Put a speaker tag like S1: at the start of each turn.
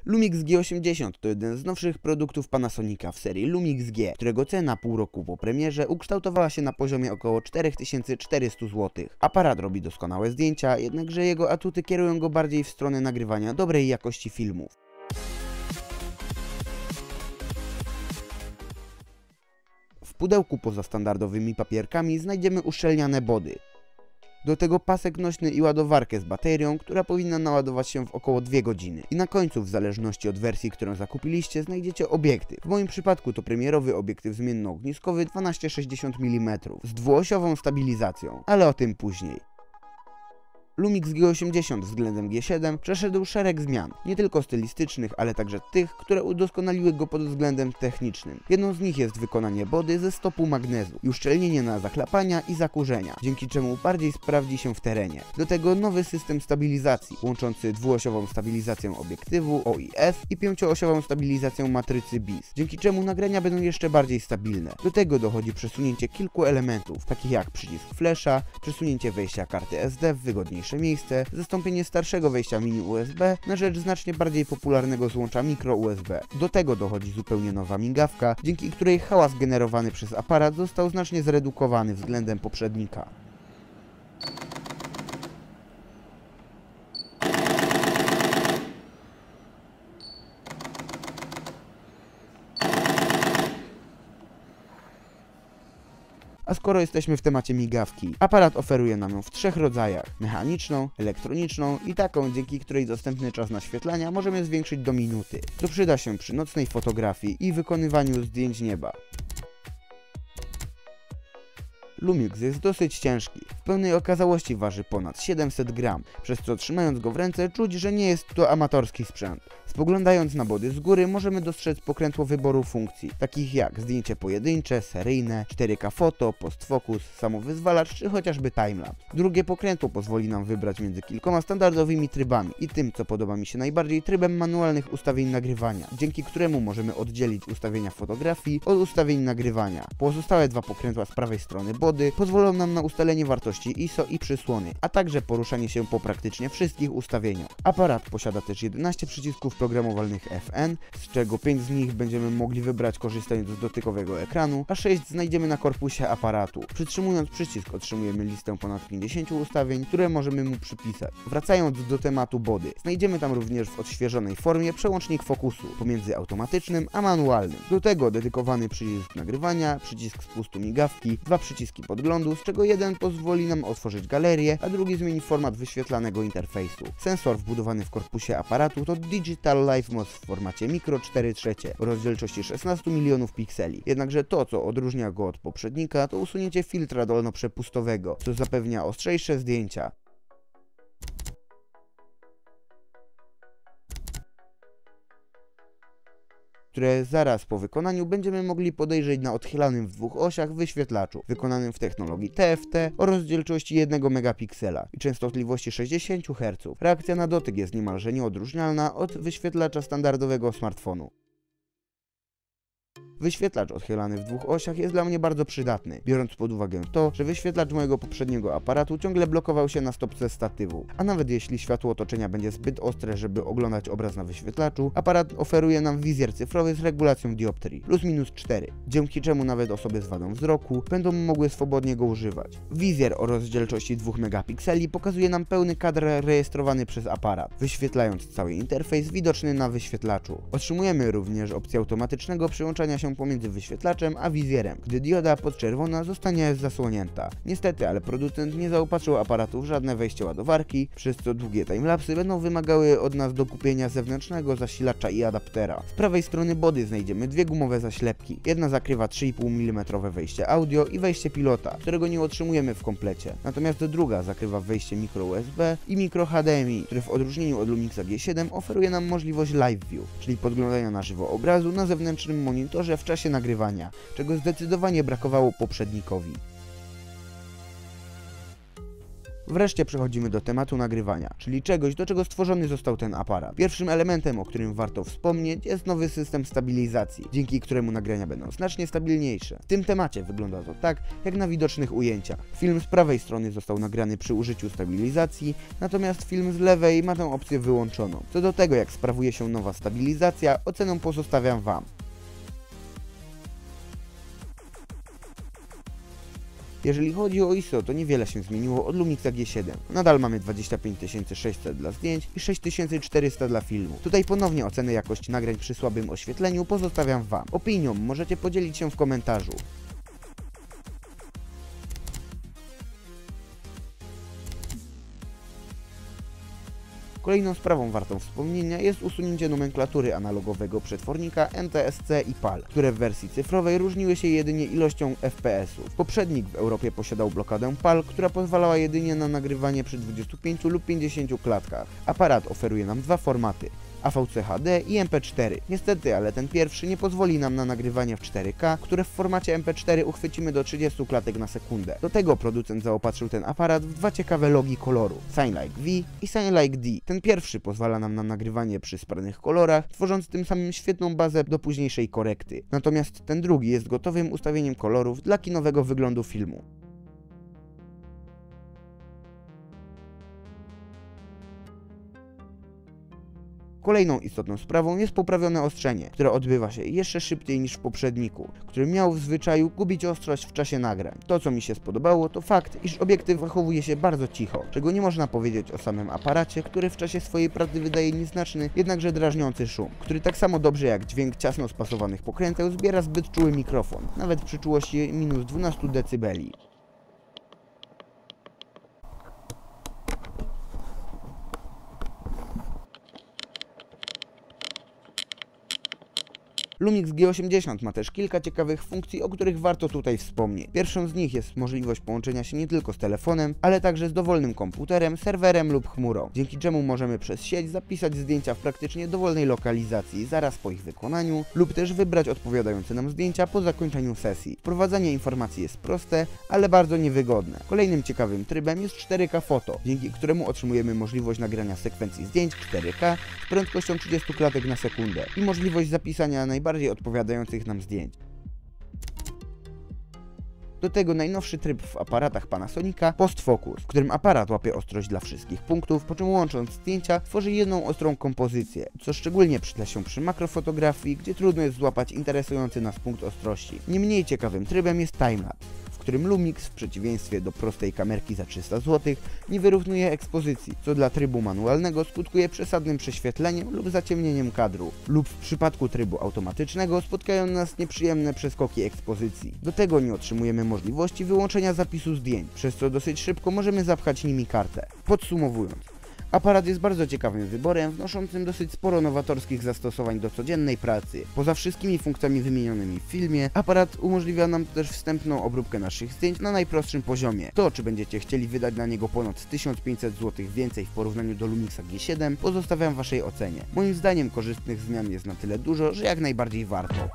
S1: Lumix G80 to jeden z nowszych produktów Panasonica w serii Lumix G, którego cena pół roku po premierze ukształtowała się na poziomie około 4400 zł. Aparat robi doskonałe zdjęcia, jednakże jego atuty kierują go bardziej w stronę nagrywania dobrej jakości filmów. W pudełku poza standardowymi papierkami znajdziemy uszczelniane body. Do tego pasek nośny i ładowarkę z baterią, która powinna naładować się w około 2 godziny. I na końcu, w zależności od wersji, którą zakupiliście, znajdziecie obiektyw. W moim przypadku to premierowy obiektyw zmiennoogniskowy 12-60 mm z dwuosiową stabilizacją, ale o tym później. Lumix G80 względem G7 przeszedł szereg zmian, nie tylko stylistycznych, ale także tych, które udoskonaliły go pod względem technicznym. Jedną z nich jest wykonanie body ze stopu magnezu i uszczelnienie na zachlapania i zakurzenia, dzięki czemu bardziej sprawdzi się w terenie. Do tego nowy system stabilizacji, łączący dwuosiową stabilizację obiektywu OIS i 5-osiową stabilizację matrycy BIS, dzięki czemu nagrania będą jeszcze bardziej stabilne. Do tego dochodzi przesunięcie kilku elementów, takich jak przycisk flasha, przesunięcie wejścia karty SD w wygodniejsze miejsce, zastąpienie starszego wejścia mini USB na rzecz znacznie bardziej popularnego złącza micro USB. Do tego dochodzi zupełnie nowa migawka, dzięki której hałas generowany przez aparat został znacznie zredukowany względem poprzednika. A skoro jesteśmy w temacie migawki, aparat oferuje nam ją w 3 rodzajach: mechaniczną, elektroniczną i taką, dzięki której dostępny czas naświetlania możemy zwiększyć do minuty. To przyda się przy nocnej fotografii i wykonywaniu zdjęć nieba. Lumix jest dosyć ciężki, w pełnej okazałości waży ponad 700 gram, przez co trzymając go w ręce czuć, że nie jest to amatorski sprzęt. Spoglądając na body z góry możemy dostrzec pokrętło wyboru funkcji, takich jak zdjęcie pojedyncze, seryjne, 4K foto, postfocus, samowyzwalacz czy chociażby timelapse. Drugie pokrętło pozwoli nam wybrać między kilkoma standardowymi trybami i tym, co podoba mi się najbardziej, trybem manualnych ustawień nagrywania, dzięki któremu możemy oddzielić ustawienia fotografii od ustawień nagrywania. Pozostałe 2 pokrętła z prawej strony body pozwolą nam na ustalenie wartości ISO i przysłony, a także poruszanie się po praktycznie wszystkich ustawieniach. Aparat posiada też 11 przycisków programowalnych FN, z czego 5 z nich będziemy mogli wybrać korzystając z dotykowego ekranu, a 6 znajdziemy na korpusie aparatu. Przytrzymując przycisk otrzymujemy listę ponad 50 ustawień, które możemy mu przypisać. Wracając do tematu body, znajdziemy tam również w odświeżonej formie przełącznik fokusu pomiędzy automatycznym a manualnym. Do tego dedykowany przycisk nagrywania, przycisk spustu migawki, 2 przyciski podglądu, z czego jeden pozwoli nam otworzyć galerię, a drugi zmieni format wyświetlanego interfejsu. Sensor wbudowany w korpusie aparatu to Digital LiveMOS w formacie Micro 4/3 o rozdzielczości 16 milionów pikseli. Jednakże to, co odróżnia go od poprzednika, to usunięcie filtra dolno-przepustowego, co zapewnia ostrzejsze zdjęcia. Które zaraz po wykonaniu będziemy mogli podejrzeć na odchylanym w 2 osiach wyświetlaczu, wykonanym w technologii TFT o rozdzielczości 1 megapiksela i częstotliwości 60 Hz. Reakcja na dotyk jest niemalże nieodróżnialna od wyświetlacza standardowego smartfonu. Wyświetlacz odchylany w 2 osiach jest dla mnie bardzo przydatny, biorąc pod uwagę to, że wyświetlacz mojego poprzedniego aparatu ciągle blokował się na stopce statywu, a nawet jeśli światło otoczenia będzie zbyt ostre, żeby oglądać obraz na wyświetlaczu, aparat oferuje nam wizjer cyfrowy z regulacją dioptrii, +/-4, dzięki czemu nawet osoby z wadą wzroku będą mogły swobodnie go używać. Wizjer o rozdzielczości 2 megapikseli pokazuje nam pełny kadr rejestrowany przez aparat, wyświetlając cały interfejs widoczny na wyświetlaczu. Otrzymujemy również opcję automatycznego przyłączania się pomiędzy wyświetlaczem a wizjerem, gdy dioda podczerwona zostanie zasłonięta. Niestety, ale producent nie zaopatrzył aparatu w żadne wejście ładowarki, przez co długie timelapsy będą wymagały od nas dokupienia zewnętrznego zasilacza i adaptera. Z prawej strony body znajdziemy 2 gumowe zaślepki. Jedna zakrywa 3,5 mm wejście audio i wejście pilota, którego nie otrzymujemy w komplecie. Natomiast druga zakrywa wejście micro USB i micro HDMI, które w odróżnieniu od Lumixa G7 oferuje nam możliwość Live View, czyli podglądania na żywo obrazu na zewnętrznym monitorze w czasie nagrywania, czego zdecydowanie brakowało poprzednikowi. Wreszcie przechodzimy do tematu nagrywania, czyli czegoś, do czego stworzony został ten aparat. Pierwszym elementem, o którym warto wspomnieć, jest nowy system stabilizacji, dzięki któremu nagrania będą znacznie stabilniejsze. W tym temacie wygląda to tak, jak na widocznych ujęciach. Film z prawej strony został nagrany przy użyciu stabilizacji, natomiast film z lewej ma tę opcję wyłączoną. Co do tego, jak sprawuje się nowa stabilizacja, ocenę pozostawiam Wam. Jeżeli chodzi o ISO, to niewiele się zmieniło od Lumixa G7. Nadal mamy 25600 dla zdjęć i 6400 dla filmu. Tutaj ponownie ocenę jakości nagrań przy słabym oświetleniu pozostawiam Wam. Opinią możecie podzielić się w komentarzu. Kolejną sprawą wartą wspomnienia jest usunięcie nomenklatury analogowego przetwornika NTSC i PAL, które w wersji cyfrowej różniły się jedynie ilością FPS-ów. Poprzednik w Europie posiadał blokadę PAL, która pozwalała jedynie na nagrywanie przy 25 lub 50 klatkach. Aparat oferuje nam dwa formaty: AVC HD i MP4. Niestety, ale ten pierwszy nie pozwoli nam na nagrywanie w 4K, które w formacie MP4 uchwycimy do 30 klatek na sekundę. Do tego producent zaopatrzył ten aparat w dwa ciekawe logi koloru: Cinelike V i Cinelike D. Ten pierwszy pozwala nam na nagrywanie przy spranych kolorach, tworząc tym samym świetną bazę do późniejszej korekty. Natomiast ten drugi jest gotowym ustawieniem kolorów dla kinowego wyglądu filmu. Kolejną istotną sprawą jest poprawione ostrzenie, które odbywa się jeszcze szybciej niż w poprzedniku, który miał w zwyczaju gubić ostrość w czasie nagrań. To, co mi się spodobało, to fakt, iż obiektyw zachowuje się bardzo cicho, czego nie można powiedzieć o samym aparacie, który w czasie swojej pracy wydaje nieznaczny, jednakże drażniący szum, który tak samo dobrze jak dźwięk ciasno spasowanych pokręteł zbiera zbyt czuły mikrofon, nawet przy czułości minus 12 dB. Lumix G80 ma też kilka ciekawych funkcji, o których warto tutaj wspomnieć. Pierwszą z nich jest możliwość połączenia się nie tylko z telefonem, ale także z dowolnym komputerem, serwerem lub chmurą, dzięki czemu możemy przez sieć zapisać zdjęcia w praktycznie dowolnej lokalizacji zaraz po ich wykonaniu, lub też wybrać odpowiadające nam zdjęcia po zakończeniu sesji. Wprowadzanie informacji jest proste, ale bardzo niewygodne. Kolejnym ciekawym trybem jest 4K Foto, dzięki któremu otrzymujemy możliwość nagrania sekwencji zdjęć 4K z prędkością 30 klatek na sekundę i możliwość zapisania najbardziej odpowiadających nam zdjęć. Do tego najnowszy tryb w aparatach Panasonica Post Focus, w którym aparat łapie ostrość dla wszystkich punktów, po czym łącząc zdjęcia tworzy jedną ostrą kompozycję, co szczególnie przyda się przy makrofotografii, gdzie trudno jest złapać interesujący nas punkt ostrości. Nie mniej ciekawym trybem jest timelapse, w którym Lumix, w przeciwieństwie do prostej kamerki za 300 zł, nie wyrównuje ekspozycji, co dla trybu manualnego skutkuje przesadnym prześwietleniem lub zaciemnieniem kadru, lub w przypadku trybu automatycznego spotkają nas nieprzyjemne przeskoki ekspozycji. Do tego nie otrzymujemy możliwości wyłączenia zapisu zdjęć, przez co dosyć szybko możemy zapchać nimi kartę. Podsumowując, aparat jest bardzo ciekawym wyborem, wnoszącym dosyć sporo nowatorskich zastosowań do codziennej pracy. Poza wszystkimi funkcjami wymienionymi w filmie, aparat umożliwia nam też wstępną obróbkę naszych zdjęć na najprostszym poziomie. To, czy będziecie chcieli wydać na niego ponad 1500 zł więcej w porównaniu do Lumixa G7, pozostawiam waszej ocenie. Moim zdaniem korzystnych zmian jest na tyle dużo, że jak najbardziej warto.